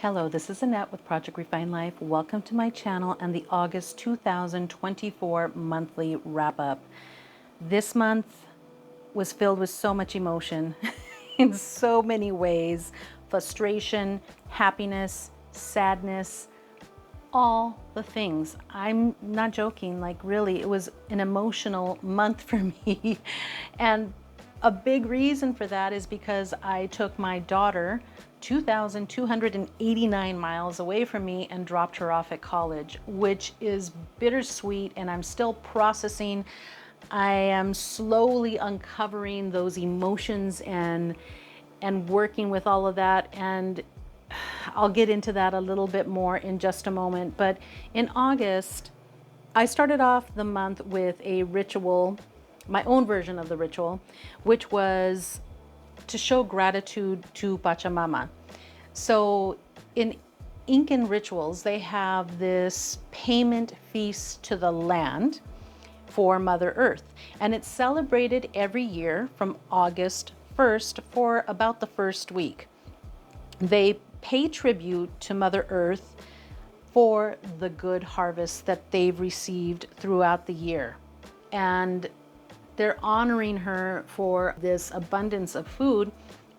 Hello, this is Annette with Project Refine Life. Welcome to my channel and the August 2024 monthly wrap-up. This month was filled with so much emotion in so many ways. Frustration, happiness, sadness, all the things. I'm not joking, like really, it was an emotional month for me. And a big reason for that is because I took my daughter 2,289 miles away from me and dropped her off at college, which is bittersweet, and I'm still processing. I am slowly uncovering those emotions and working with all of that, and I'll get into that a little bit more in just a moment. But in August, I started off the month with a ritual, my own version of the ritual, which was to show gratitude to Pachamama. So in Incan rituals, they have this payment feast to the land for Mother Earth, and it's celebrated every year from August 1st for about the first week. They pay tribute to Mother Earth for the good harvest that they've received throughout the year. And they're honoring her for this abundance of food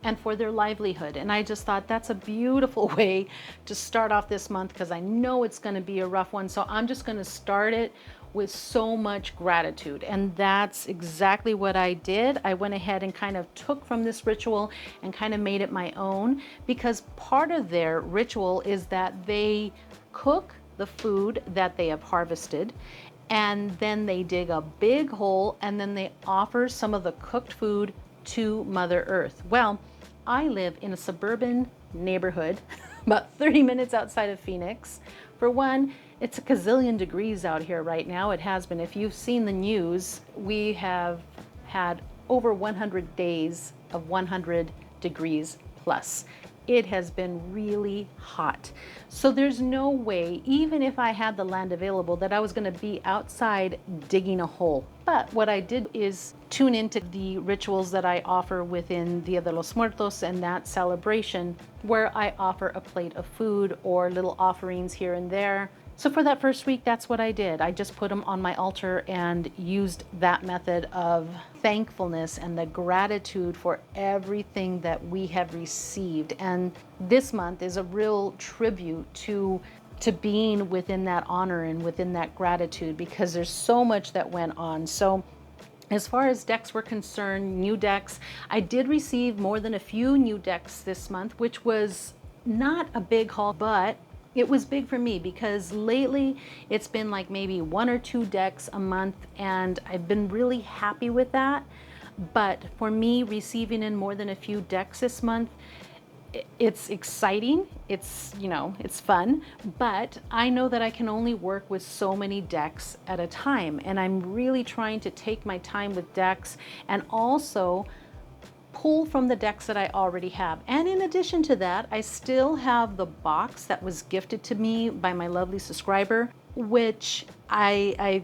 and for their livelihood. And I just thought that's a beautiful way to start off this month, because I know it's going to be a rough one. So I'm just going to start it with so much gratitude. And that's exactly what I did. I went ahead and kind of took from this ritual and kind of made it my own, because part of their ritual is that they cook the food that they have harvested, and then they dig a big hole and then they offer some of the cooked food to Mother Earth. Well, I live in a suburban neighborhood about 30 minutes outside of Phoenix. For one, it's a gazillion degrees out here right now. It has been. If you've seen the news, we have had over 100 days of 100 degrees plus. It has been really hot. So there's no way, even if I had the land available, that I was going to be outside digging a hole. But what I did is tune into the rituals that I offer within Dia de los Muertos and that celebration, where I offer a plate of food or little offerings here and there. So for that first week, that's what I did. I just put them on my altar and used that method of thankfulness and the gratitude for everything that we have received. And this month is a real tribute to being within that honor and within that gratitude, because there's so much that went on. So as far as decks were concerned, new decks, I did receive more than a few new decks this month, which was not a big haul, but it was big for me, because lately it's been like maybe 1 or 2 decks a month, and I've been really happy with that. But for me, receiving in more than a few decks this month, it's exciting, it's, you know, it's fun, but I know that I can only work with so many decks at a time, and I'm really trying to take my time with decks and also pull from the decks that I already have. And in addition to that, I still have the box that was gifted to me by my lovely subscriber, which I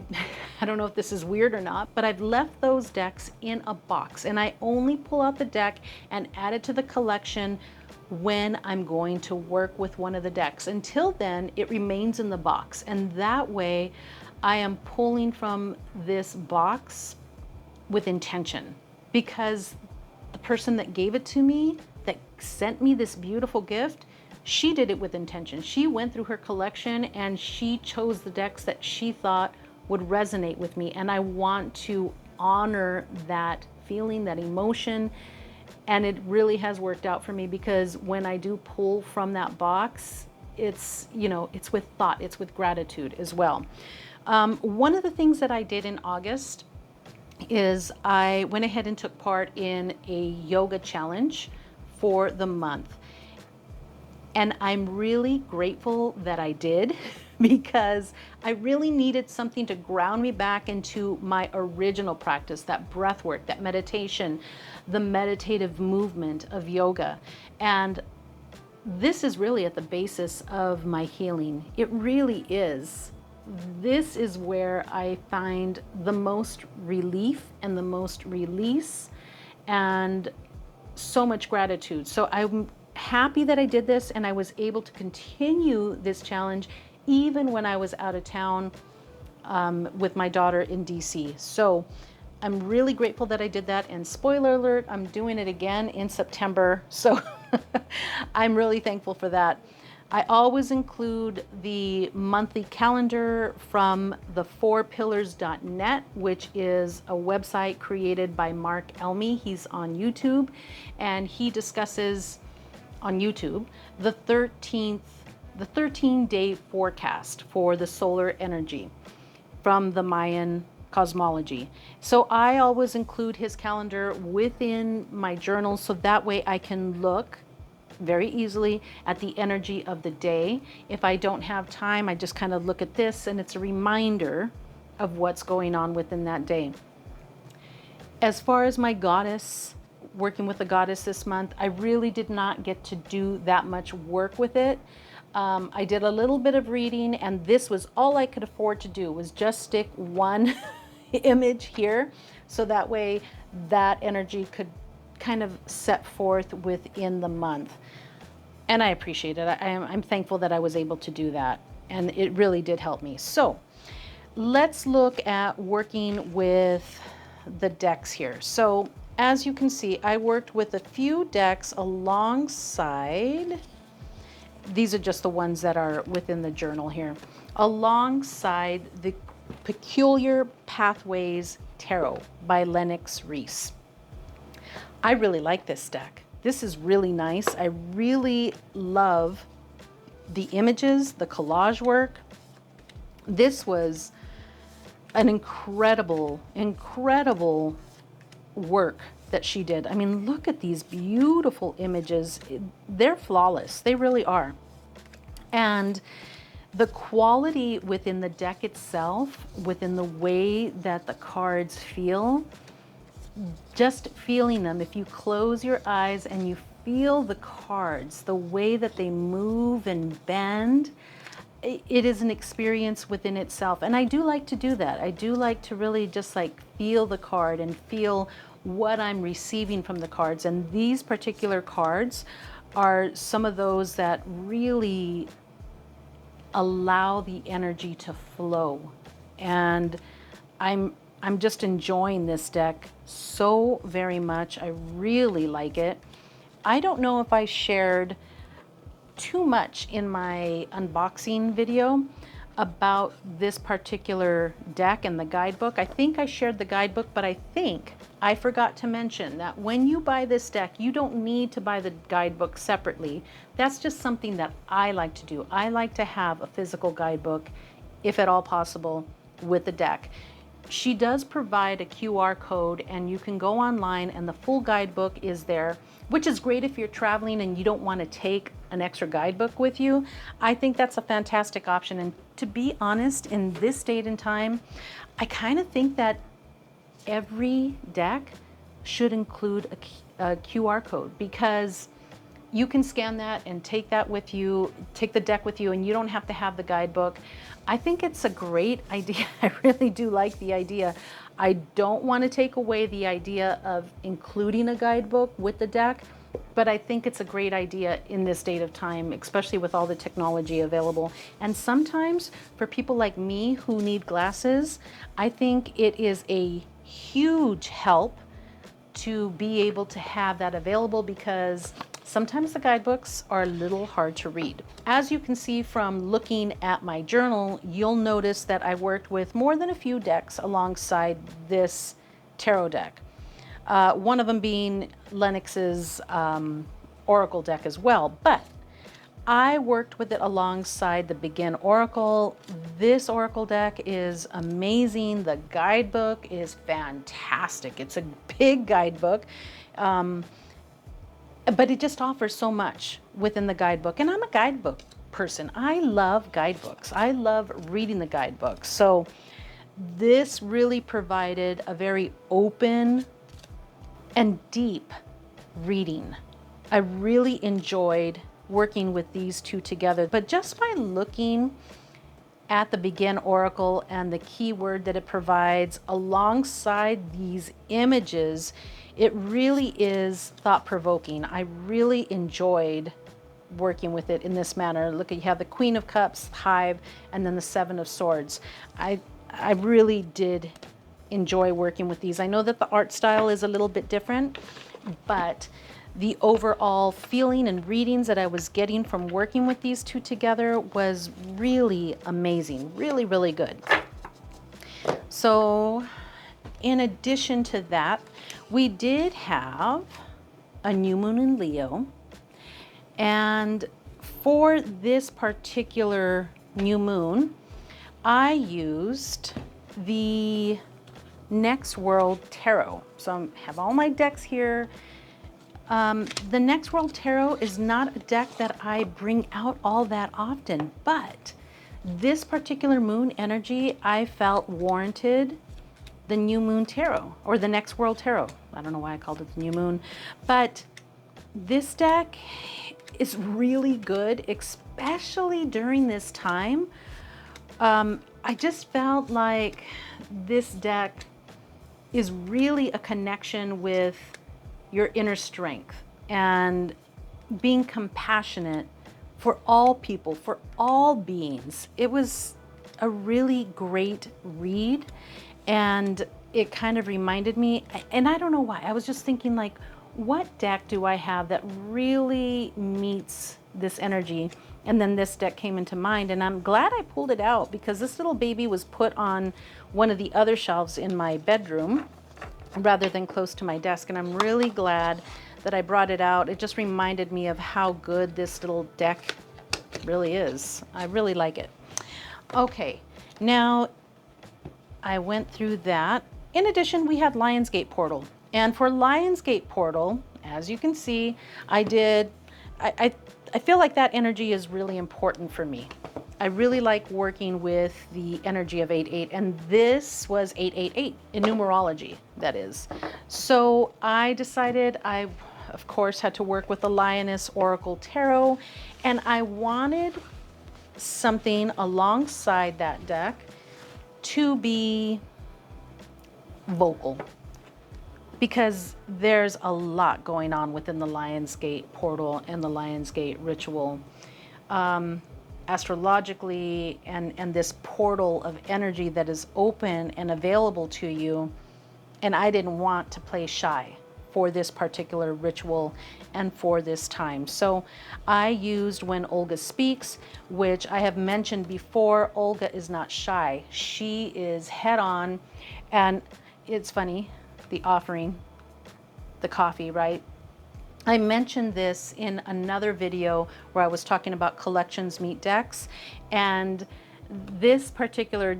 don't know if this is weird or not, but I've left those decks in a box, and I only pull out the deck and add it to the collection when I'm going to work with one of the decks. Until then, it remains in the box, and that way I am pulling from this box with intention, because the person that gave it to me, that sent me this beautiful gift, she did it with intention. She went through her collection and she chose the decks that she thought would resonate with me. And I want to honor that feeling, that emotion. And it really has worked out for me, because when I do pull from that box, it's, you know, it's with thought, it's with gratitude as well. One of the things that I did in August is I went ahead and took part in a yoga challenge for the month. And I'm really grateful that I did, because I really needed something to ground me back into my original practice, that breath work, that meditation, the meditative movement of yoga. And this is really at the basis of my healing. It really is. This is where I find the most relief and the most release and so much gratitude. So I'm happy that I did this and I was able to continue this challenge even when I was out of town with my daughter in DC. So I'm really grateful that I did that. And spoiler alert, I'm doing it again in September. So I'm really thankful for that. I always include the monthly calendar from the 4pillars.net, which is a website created by Mark Elmy. He's on YouTube, and he discusses on YouTube the 13-day forecast for the solar energy from the Mayan cosmology. So I always include his calendar within my journal, so that way I can look very easily at the energy of the day. If I don't have time, I just kind of look at this, and it's a reminder of what's going on within that day. As far as my goddess, working with the goddess this month, I really did not get to do that much work with it. I did a little bit of reading, and this was all I could afford to do, was just stick one image here, so that way that energy could kind of set forth within the month. And I appreciate it. I'm thankful that I was able to do that, and it really did help me. So let's look at working with the decks here. So as you can see, I worked with a few decks alongside, these are just the ones that are within the journal here, alongside the Peculiar Pathways Tarot by Lennox Reese. I really like this deck. This is really nice. I really love the images, the collage work. This was an incredible work that she did. I mean, look at these beautiful images. They're flawless. They really are. And the quality within the deck itself, within the way that the cards feel, just feeling them, if you close your eyes and you feel the cards, the way that they move and bend, it is an experience within itself. And I do like to do that. I do like to really just like feel the card and feel what I'm receiving from the cards. And these particular cards are some of those that really allow the energy to flow. And I'm just enjoying this deck so very much. I really like it. I don't know if I shared too much in my unboxing video about this particular deck and the guidebook. I think I shared the guidebook, but I think I forgot to mention that when you buy this deck, you don't need to buy the guidebook separately. That's just something that I like to do. I like to have a physical guidebook, if at all possible, with the deck. She does provide a QR code, and you can go online and the full guidebook is there, which is great if you're traveling and you don't want to take an extra guidebook with you. I think that's a fantastic option. And to be honest, in this date and time, I kind of think that every deck should include a QR code, because you can scan that and take that with you, take the deck with you, and you don't have to have the guidebook. I think it's a great idea. I really do like the idea. I don't want to take away the idea of including a guidebook with the deck, but I think it's a great idea in this date of time, especially with all the technology available. And sometimes for people like me who need glasses, I think it is a huge help to be able to have that available, because sometimes the guidebooks are a little hard to read. As you can see from looking at my journal, you'll notice that I worked with more than a few decks alongside this tarot deck. One of them being Lennox's Oracle deck as well, but I worked with it alongside the Begin Oracle. This Oracle deck is amazing. The guidebook is fantastic. It's a big guidebook. But it just offers so much within the guidebook. And I'm a guidebook person. I love guidebooks. I love reading the guidebooks. So this really provided a very open and deep reading. I really enjoyed working with these two together. But just by looking at the Begin Oracle and the keyword that it provides alongside these images, It really is thought-provoking. I really enjoyed working with it in this manner. Look, you have the Queen of Cups, Hive, and then the Seven of Swords. I really did enjoy working with these. I know that the art style is a little bit different, but the overall feeling and readings that I was getting from working with these two together was really amazing. Really, really good. So in addition to that, we did have a new moon in Leo. And for this particular new moon, I used the Next World Tarot. So I have all my decks here. The Next World Tarot is not a deck that I bring out all that often, but this particular moon energy, I felt warranted the New Moon Tarot, or the Next World Tarot. I don't know why I called it the New Moon, but this deck is really good, especially during this time. I just felt like this deck is really a connection with your inner strength and being compassionate for all people, for all beings. It was a really great read, and it kind of reminded me, and I don't know why, I was just thinking like, what deck do I have that really meets this energy? And then this deck came into mind, and I'm glad I pulled it out because this little baby was put on one of the other shelves in my bedroom rather than close to my desk, and I'm really glad that I brought it out. It just reminded me of how good this little deck really is. I really like it. Okay, now I went through that. In addition, we had Lionsgate Portal. And for Lionsgate Portal, as you can see, I feel like that energy is really important for me. I really like working with the energy of 8/8, and this was 888 in numerology, that is. So I decided I, of course, had to work with the Lioness Oracle Tarot, and I wanted something alongside that deck to be vocal, because there's a lot going on within the Lionsgate Portal and the Lionsgate Ritual. Astrologically, and this portal of energy that is open and available to you. And I didn't want to play shy for this particular ritual and for this time. So I used When Olga Speaks, which I have mentioned before. Olga is not shy. She is head on. And it's funny, the offering, the coffee, right? I mentioned this in another video where I was talking about collections meet decks, and this particular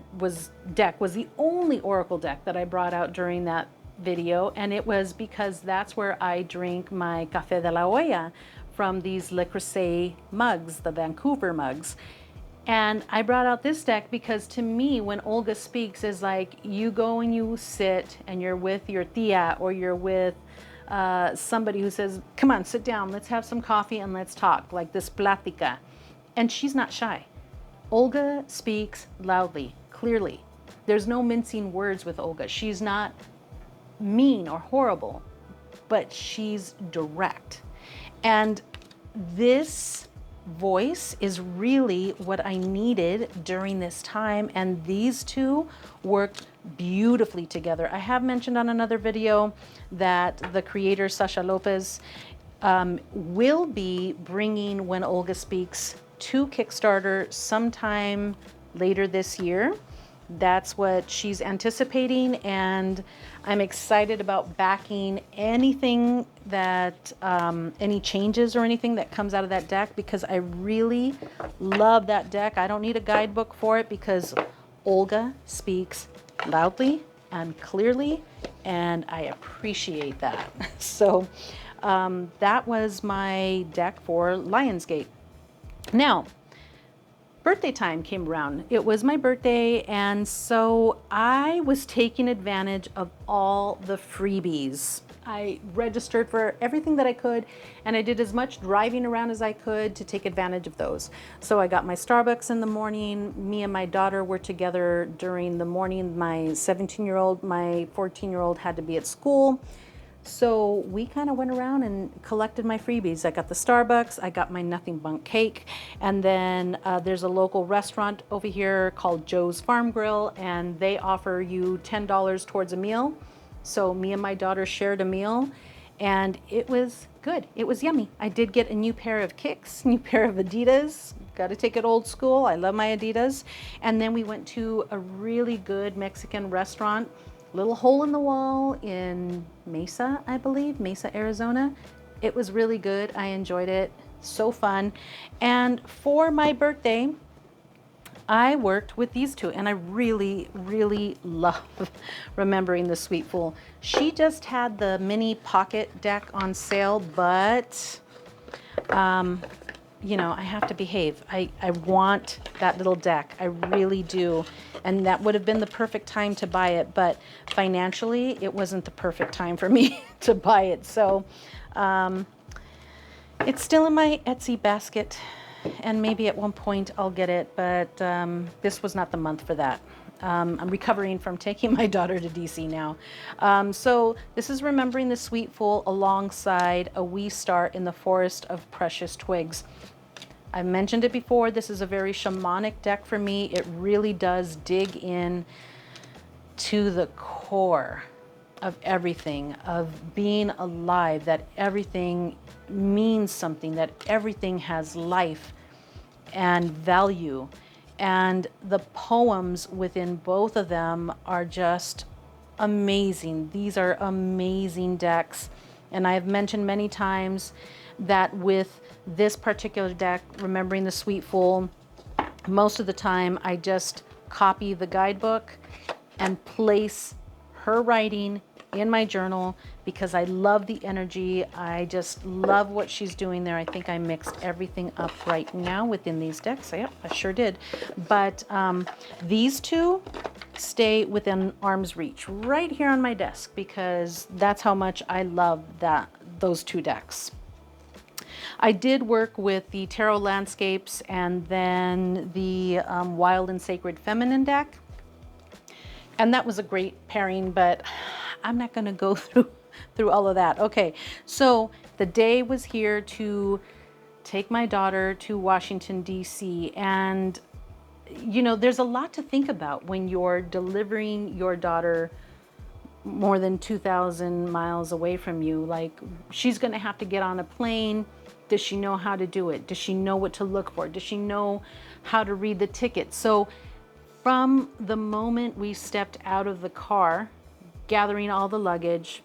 deck was the only oracle deck that I brought out during that video, and it was because that's where I drink my Café de la Olla from these Le Creuset mugs, the Vancouver mugs. And I brought out this deck because to me, When Olga Speaks is like you go and you sit and you're with your tia, or you're with somebody who says, come on, sit down, let's have some coffee and let's talk, like this plática. And she's not shy. Olga speaks loudly, clearly. There's no mincing words with Olga. She's not mean or horrible, but she's direct. And this voice is really what I needed during this time, and these two worked beautifully together. I have mentioned on another video that the creator Sasha Lopez will be bringing When Olga Speaks to Kickstarter sometime later this year. That's what she's anticipating, and I'm excited about backing anything that, any changes or anything that comes out of that deck, because I really love that deck. I don't need a guidebook for it because Olga speaks loudly and clearly, and I appreciate that. So that was my deck for Lionsgate. Now, birthday time came around. It was my birthday, and so I was taking advantage of all the freebies. I registered for everything that I could, and I did as much driving around as I could to take advantage of those. So I got my Starbucks in the morning. Me and my daughter were together during the morning. My 17-year-old, my 14-year-old had to be at school. So we kind of went around and collected my freebies. I got the Starbucks, I got my Nothing Bunk cake, and then there's a local restaurant over here called Joe's Farm Grill, and they offer you $10 towards a meal. So me and my daughter shared a meal, and it was good. It was yummy. I did get a new pair of kicks, new pair of Adidas. Got to take it old school. I love my Adidas. And then we went to a really good Mexican restaurant, little hole in the wall in Mesa, I believe, Mesa, Arizona. It was really good. I enjoyed it. So fun. And for my birthday, I worked with these two, and I really, really love remembering the Sweet Fool. She just had the mini pocket deck on sale, but you know, I have to behave. I want that little deck. I really do. And that would have been the perfect time to buy it, but financially, it wasn't the perfect time for me to buy it. So it's still in my Etsy basket, and maybe at one point I'll get it, but this was not the month for that. I'm recovering from taking my daughter to DC now. So this is Remembering the Sweet Fool alongside A Wee Star in the Forest of Precious Twigs. I've mentioned it before, this is a very shamanic deck for me. It really does dig in to the core of everything, of being alive, that everything means something, that everything has life and value. And the poems within both of them are just amazing. These are amazing decks. And I have mentioned many times that with this particular deck, Remembering the Sweet Fool, most of the time I just copy the guidebook and place her writing in my journal because I love the energy. I just love what she's doing there. I think I mixed everything up right now within these decks. Yep, I sure did. But these two stay within arm's reach right here on my desk because that's how much I love those two decks. I did work with the Tarot Landscapes and then the Wild and Sacred Feminine deck. And that was a great pairing, but I'm not going to go through all of that. Okay, so the day was here to take my daughter to Washington, D.C. And, you know, there's a lot to think about when you're delivering your daughter more than 2,000 miles away from you. Like, she's going to have to get on a plane. Does she know how to do it? Does she know what to look for? Does she know how to read the ticket? So from the moment we stepped out of the car, gathering all the luggage,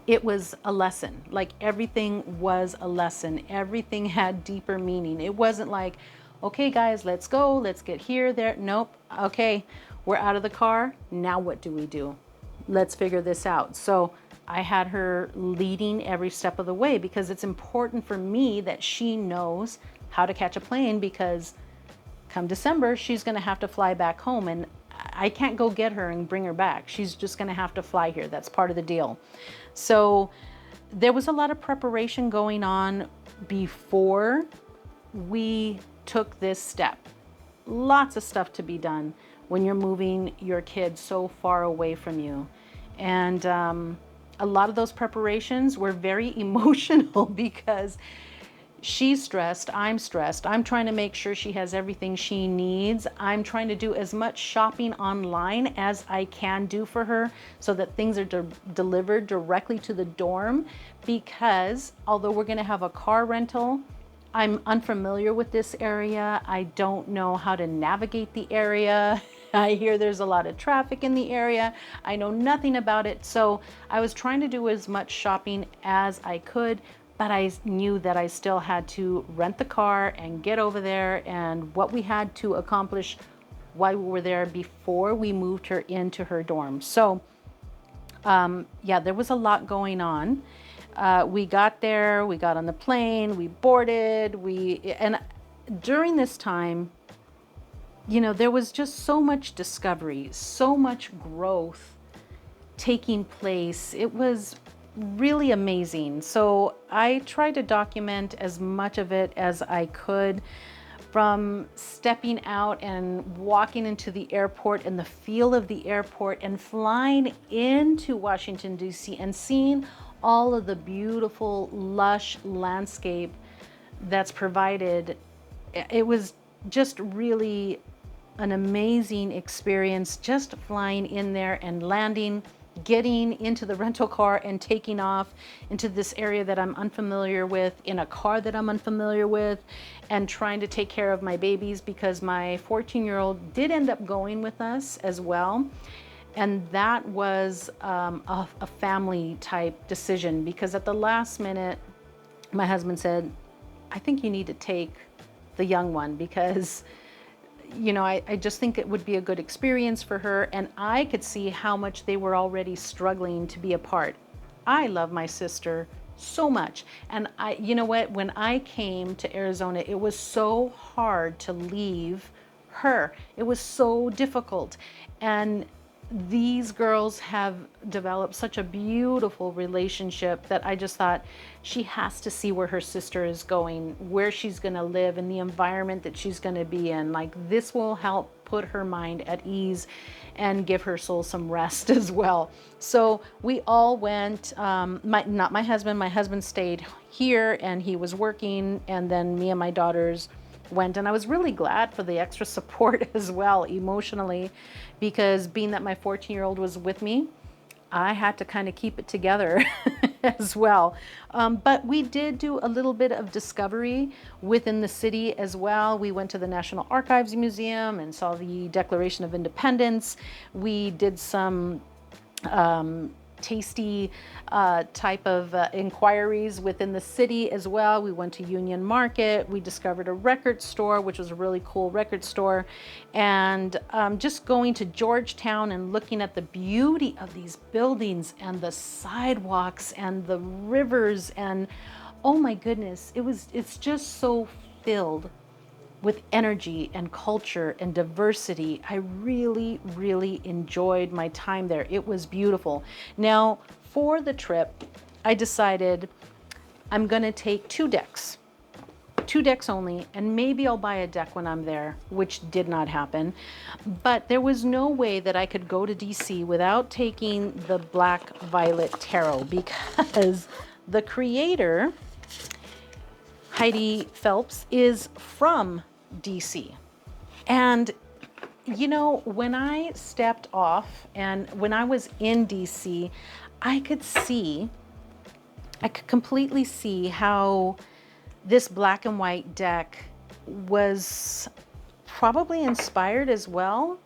it was a lesson. Like, everything was a lesson. Everything had deeper meaning. It wasn't like, okay, guys, let's go. Let's get here, there. Nope. Okay, we're out of the car. Now what do we do? Let's figure this out. So I had her leading every step of the way because it's important for me that she knows how to catch a plane, because come December, she's going to have to fly back home, and I can't go get her and bring her back. She's just going to have to fly here. That's part of the deal. So there was a lot of preparation going on before we took this step. Lots of stuff to be done when you're moving your kids so far away from you. And a lot of those preparations were very emotional because she's stressed, I'm stressed. I'm trying to make sure she has everything she needs. I'm trying to do as much shopping online as I can do for her so that things are delivered directly to the dorm, because although we're going to have a car rental, I'm unfamiliar with this area. I don't know how to navigate the area. I hear there's a lot of traffic in the area. I know nothing about it. So I was trying to do as much shopping as I could, but I knew that I still had to rent the car and get over there, and what we had to accomplish while we were there before we moved her into her dorm. So yeah, there was a lot going on. We got there, we got on the plane, we boarded, and during this time, you know, there was just so much discovery, so much growth taking place. It was really amazing. So I tried to document as much of it as I could From stepping out and walking into the airport and the feel of the airport and flying into Washington, D.C. and seeing all of the beautiful, lush landscape that's provided, it was just really an amazing experience, just flying in there and landing, getting into the rental car and taking off into this area that I'm unfamiliar with, in a car that I'm unfamiliar with, and trying to take care of my babies, because my 14-year-old did end up going with us as well. And that was a family type decision, because at the last minute, my husband said, I think you need to take the young one, because you know, I just think it would be a good experience for her. And I could see how much they were already struggling to be apart. I love my sister so much. And you know what, when I came to Arizona, it was so hard to leave her. It was so difficult. And these girls have developed such a beautiful relationship that I just thought, she has to see where her sister is going, where she's going to live, and the environment that she's going to be in. Like, this will help put her mind at ease and give her soul some rest as well. So we all went, not my husband stayed here and he was working, and then me and my daughters went. And I was really glad for the extra support as well, emotionally, because being that my 14-year-old was with me, I had to kind of keep it together as well. But we did do a little bit of discovery within the city as well. We went to the National Archives Museum and saw the Declaration of Independence. We did some tasty type of inquiries within the city as well. We went to Union Market. We discovered a record store, which was a really cool record store. And just going to Georgetown and looking at the beauty of these buildings and the sidewalks and the rivers, and oh my goodness, it's just so filled with energy and culture and diversity. I really, really enjoyed my time there. It was beautiful. Now, for the trip, I decided I'm gonna take two decks only, and maybe I'll buy a deck when I'm there, which did not happen. But there was no way that I could go to DC without taking the Black Violet Tarot, because the creator, Heidi Phelps, is from DC. And you know, when I stepped off and when I was in DC, I could completely see how this black and white deck was probably inspired as well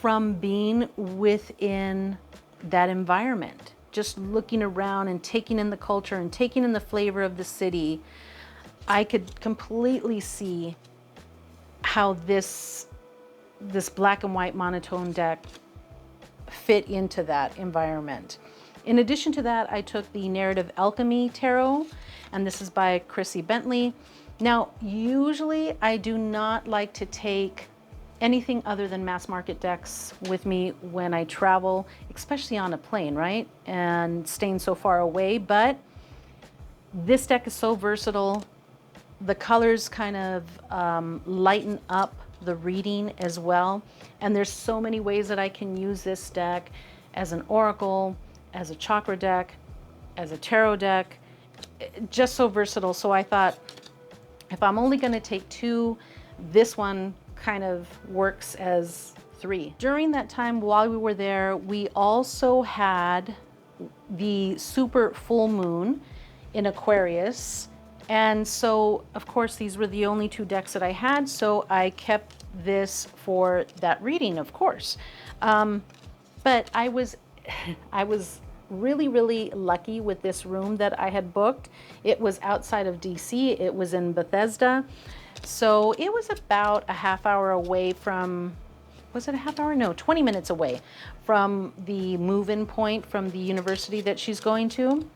from being within that environment. Just looking around and taking in the culture and taking in the flavor of the city, I could completely see how this black and white monotone deck fit into that environment. In addition to that, I took the Narrative Alchemy Tarot, and this is by Chrissy Bentley. Now, usually I do not like to take anything other than mass market decks with me when I travel, especially on a plane, right? And staying so far away, but this deck is so versatile. The colors kind of lighten up the reading as well. And there's so many ways that I can use this deck as an oracle, as a chakra deck, as a tarot deck, just so versatile. So I thought, if I'm only going to take two, this one kind of works as three. During that time while we were there, we also had the super full moon in Aquarius. And so, of course, these were the only two decks that I had, so I kept this for that reading, of course. But I was really, really lucky with this room that I had booked. It was outside of DC. It was in Bethesda. So it was about a half hour away from, was it a half hour? No, 20 minutes away from the move-in point from the university that she's going to.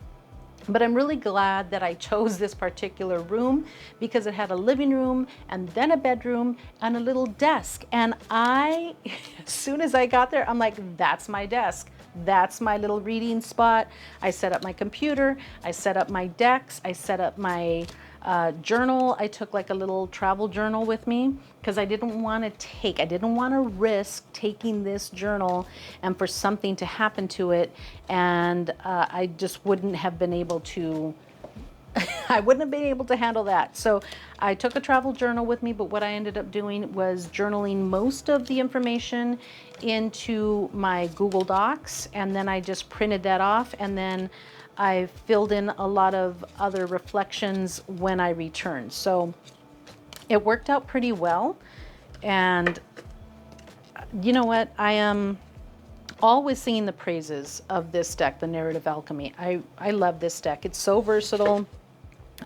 But I'm really glad that I chose this particular room because it had a living room and then a bedroom and a little desk. And as soon as I got there, I'm like, that's my desk. That's my little reading spot. I set up my computer. I set up my decks. I set up my Journal, I took like a little travel journal with me because I didn't want to risk taking this journal and for something to happen to it, and I just wouldn't have been able to I wouldn't have been able to handle that. So I took a travel journal with me, but what I ended up doing was journaling most of the information into my Google Docs, and then I just printed that off, and then I filled in a lot of other reflections when I returned. So it worked out pretty well. And you know what? I am always singing the praises of this deck, the Narrative Alchemy. I love this deck. It's so versatile.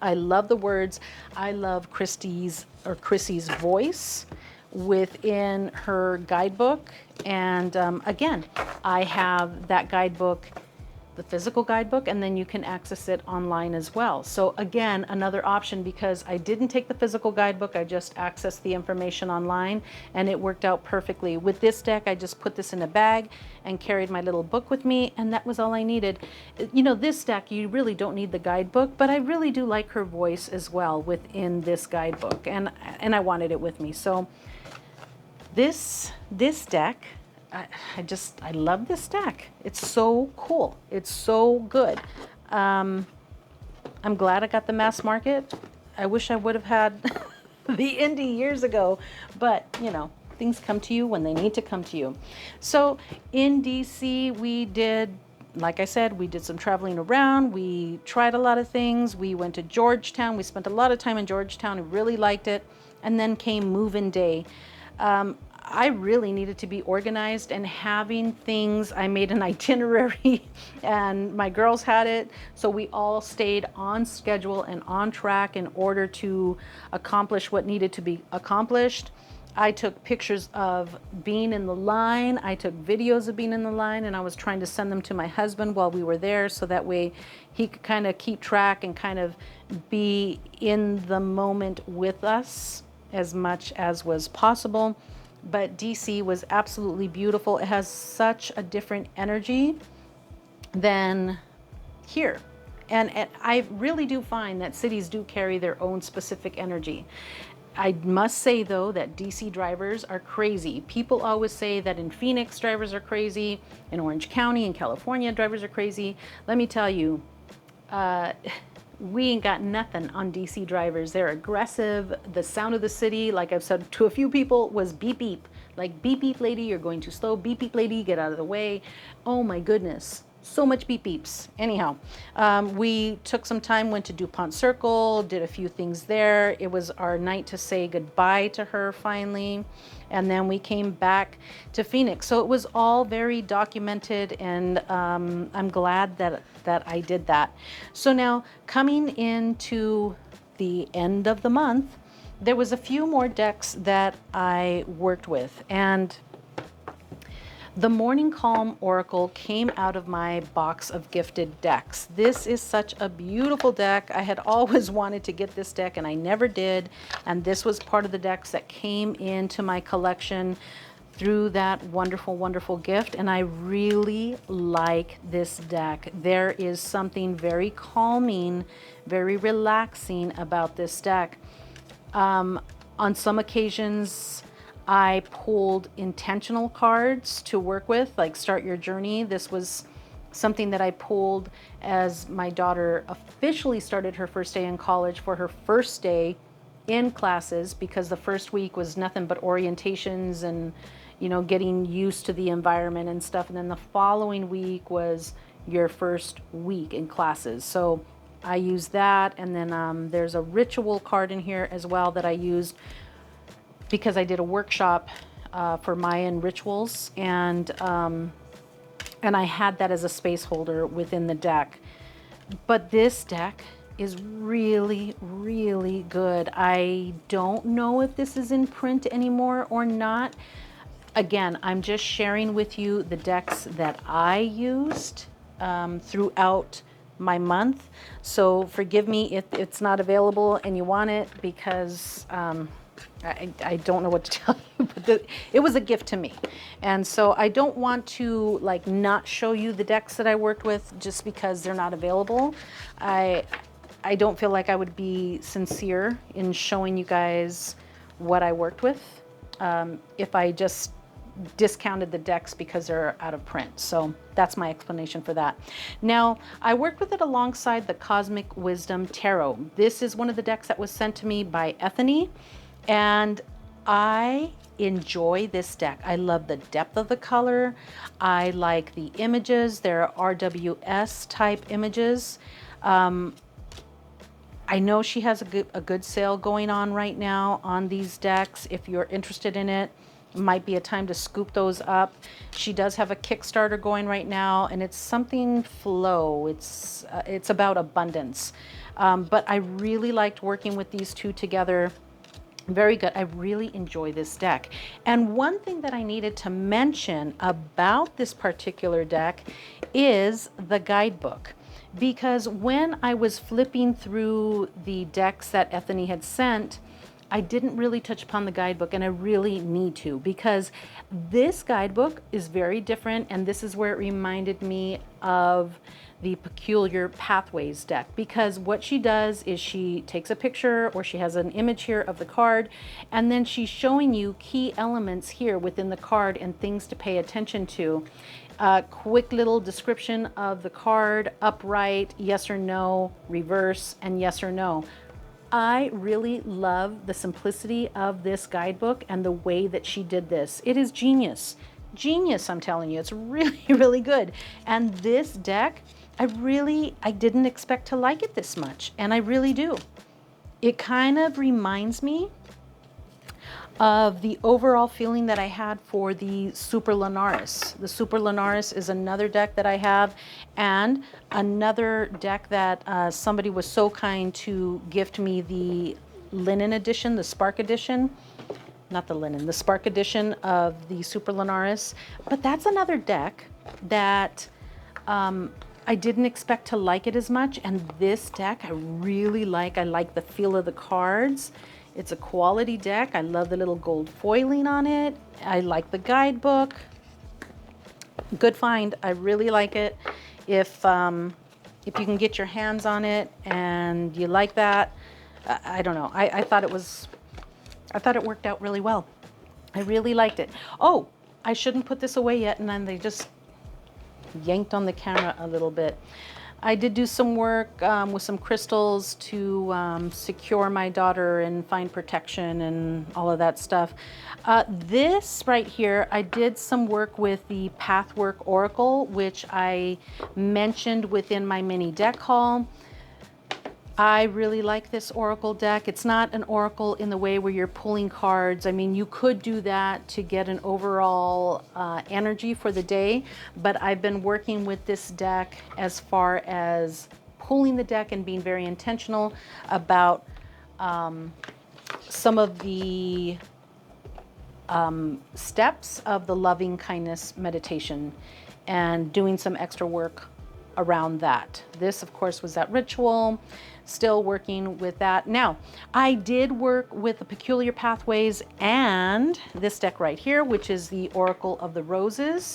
I love the words. I love Chrissy's voice within her guidebook. And again, I have that guidebook, the physical guidebook, and then you can access it online as well. So again, another option, because I didn't take the physical guidebook, I just accessed the information online, and it worked out perfectly. With this deck, I just put this in a bag and carried my little book with me, and that was all I needed. You know, this deck, you really don't need the guidebook, but I really do like her voice as well within this guidebook, and I wanted it with me. So this deck, I love this deck. It's so cool. It's so good. I'm glad I got the mass market. I wish I would have had the indie years ago, but you know, things come to you when they need to come to you. So in DC, we did, like I said, we did some traveling around. We tried a lot of things. We went to Georgetown. We spent a lot of time in Georgetown. We really liked it. And then came move-in day. I really needed to be organized and having things. I made an itinerary and my girls had it. So we all stayed on schedule and on track in order to accomplish what needed to be accomplished. I took pictures of being in the line. I took videos of being in the line, and I was trying to send them to my husband while we were there, so that way he could kind of keep track and kind of be in the moment with us as much as was possible. But DC was absolutely beautiful. It has such a different energy than here. And I really do find that cities do carry their own specific energy. I must say, though, that DC drivers are crazy. People always say that in Phoenix, drivers are crazy. In Orange County, in California, drivers are crazy. Let me tell you, we ain't got nothing on DC drivers. They're aggressive. The sound of the city, like I've said to a few people, was beep beep. Like beep beep lady, you're going too slow. Beep beep lady, get out of the way. Oh my goodness. So much beep beeps. Anyhow, we took some time, went to DuPont Circle, did a few things there. It was our night to say goodbye to her finally. And then we came back to Phoenix. So it was all very documented, and I'm glad that I did that. So now coming into the end of the month, there was a few more decks that I worked with, and the Morning Calm Oracle came out of my box of gifted decks. This is such a beautiful deck. I had always wanted to get this deck and I never did. And this was part of the decks that came into my collection through that wonderful, wonderful gift. And I really like this deck. There is something very calming, very relaxing about this deck. On some occasions, I pulled intentional cards to work with, like Start Your Journey. This was something that I pulled as my daughter officially started her first day in college for her first day in classes, because the first week was nothing but orientations and, you know, getting used to the environment and stuff. And then the following week was your first week in classes. So I used that. And then there's a ritual card in here as well that I used because I did a workshop for Mayan rituals, and I had that as a space holder within the deck. But this deck is really, really good. I don't know if this is in print anymore or not. Again, I'm just sharing with you the decks that I used throughout my month. So forgive me if it's not available and you want it, because I don't know what to tell you, but it was a gift to me. And so I don't want to not show you the decks that I worked with just because they're not available. I I don't feel like I would be sincere in showing you guys what I worked with if I just discounted the decks because they're out of print. So that's my explanation for that. Now, I worked with it alongside the Cosmic Wisdom Tarot. This is one of the decks that was sent to me by Ethany, and I enjoy this deck. I love the depth of the color. I like the images. They're RWS type images. I know she has a good sale going on right now on these decks. If you're interested in it, might be a time to scoop those up. She does have a Kickstarter going right now, and it's something flow. It's about abundance. But I really liked working with these two together. Very good. I really enjoy this deck. And one thing that I needed to mention about this particular deck is the guidebook. Because when I was flipping through the decks that Ethany had sent, I didn't really touch upon the guidebook, and I really need to, because this guidebook is very different, and this is where it reminded me of the Peculiar Pathways deck, because what she does is she takes a picture, or she has an image here of the card, and then she's showing you key elements here within the card and things to pay attention to. A quick little description of the card: upright, yes or no, reverse, and yes or no. I really love the simplicity of this guidebook and the way that she did this. It is genius. Genius, I'm telling you. It's really, really good. And this deck, I didn't expect to like it this much, and I really do. It kind of reminds me of the overall feeling that I had for the Super Lunaris. The Super Lunaris is another deck that I have, and another deck that somebody was so kind to gift me the linen edition, the Spark edition. Not the linen, the Spark edition of the Super Lunaris. But that's another deck that I didn't expect to like it as much, and this deck I really like. I like the feel of the cards. It's a quality deck. I love the little gold foiling on it. I like the guidebook. Good find. I really like it. If you can get your hands on it and you like that, I don't know. I thought it worked out really well. I really liked it. Oh, I shouldn't put this away yet, and then they just yanked on the camera a little bit. I did do some work with some crystals to secure my daughter and find protection and all of that stuff. This right here, I did some work with the Pathwork Oracle, which I mentioned within my mini deck haul. I really like this Oracle deck. It's not an Oracle in the way where you're pulling cards. I mean, you could do that to get an overall energy for the day, but I've been working with this deck as far as pulling the deck and being very intentional about some of the steps of the loving kindness meditation and doing some extra work around that. This, of course, was that ritual. Still working with that. Now, I did work with the Peculiar Pathways and this deck right here, which is the Oracle of the Roses.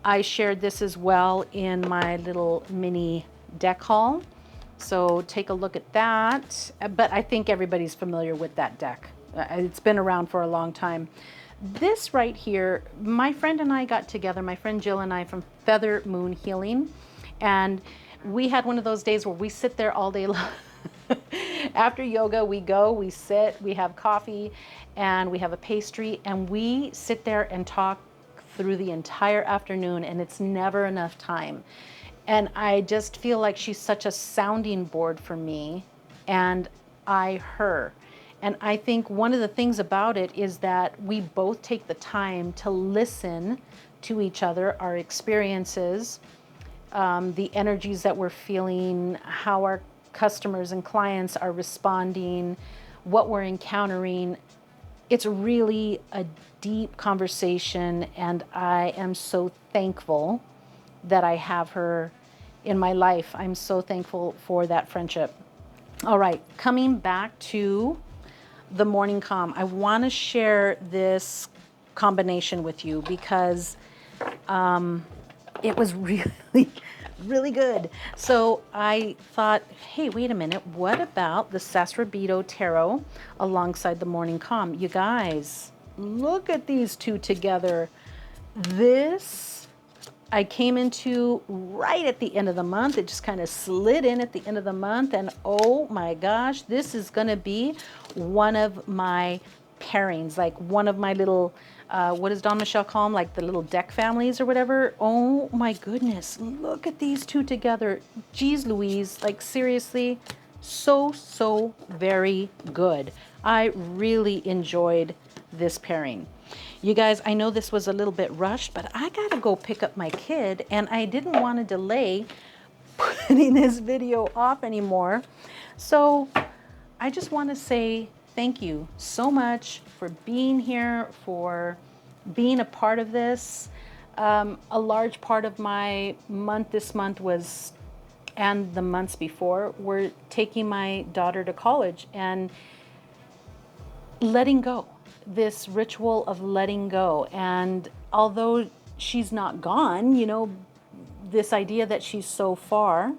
I shared this as well in my little mini deck haul. So take a look at that. But I think everybody's familiar with that deck. It's been around for a long time. This right here, my friend and I got together, my friend Jill and I from Feather Moon Healing, and we had one of those days where we sit there all day long. After yoga, we sit, we have coffee, and we have a pastry, and we sit there and talk through the entire afternoon, and it's never enough time. And I just feel like she's such a sounding board for me, and I her. And I think one of the things about it is that we both take the time to listen to each other, our experiences, the energies that we're feeling, how our customers and clients are responding, what we're encountering. It's really a deep conversation, and I am so thankful that I have her in my life. I'm so thankful for that friendship. All right, coming back to the morning calm, I want to share this combination with you because it was really really good. So I thought, hey, wait a minute, what about the Sasrabido Tarot alongside the Morning Calm? You guys, look at these two together. This I came into right at the end of the month. It just kind of slid in at the end of the month, and oh my gosh, this is going to be one of my pairings, like one of my little, what does Don Michelle call them, like the little deck families or whatever. Oh my goodness, look at these two together. Geez Louise, like seriously, so very good. I really enjoyed this pairing. You guys, I know this was a little bit rushed, but I gotta go pick up my kid, and I didn't want to delay putting this video off anymore. So I just want to say thank you so much for being here, for being a part of this. A large part of my month this month was, and the months before, were taking my daughter to college and letting go. This ritual of letting go. And although she's not gone, you know, this idea that she's so far,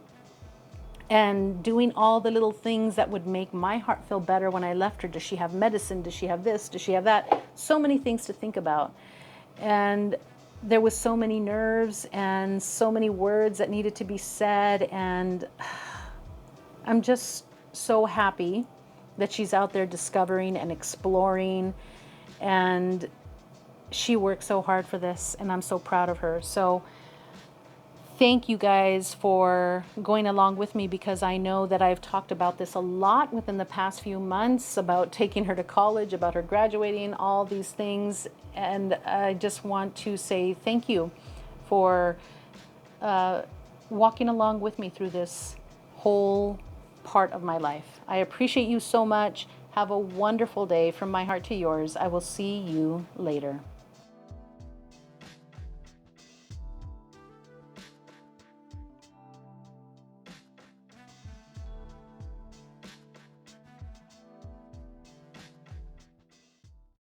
and doing all the little things that would make my heart feel better when I left her. Does she have medicine? Does she have this? Does she have that? So many things to think about. And there was so many nerves and so many words that needed to be said. And I'm just so happy that she's out there discovering and exploring. And she worked so hard for this, and I'm so proud of her. So thank you guys for going along with me, because I know that I've talked about this a lot within the past few months, about taking her to college, about her graduating, all these things. And I just want to say thank you for walking along with me through this whole part of my life. I appreciate you so much. Have a wonderful day from my heart to yours. I will see you later.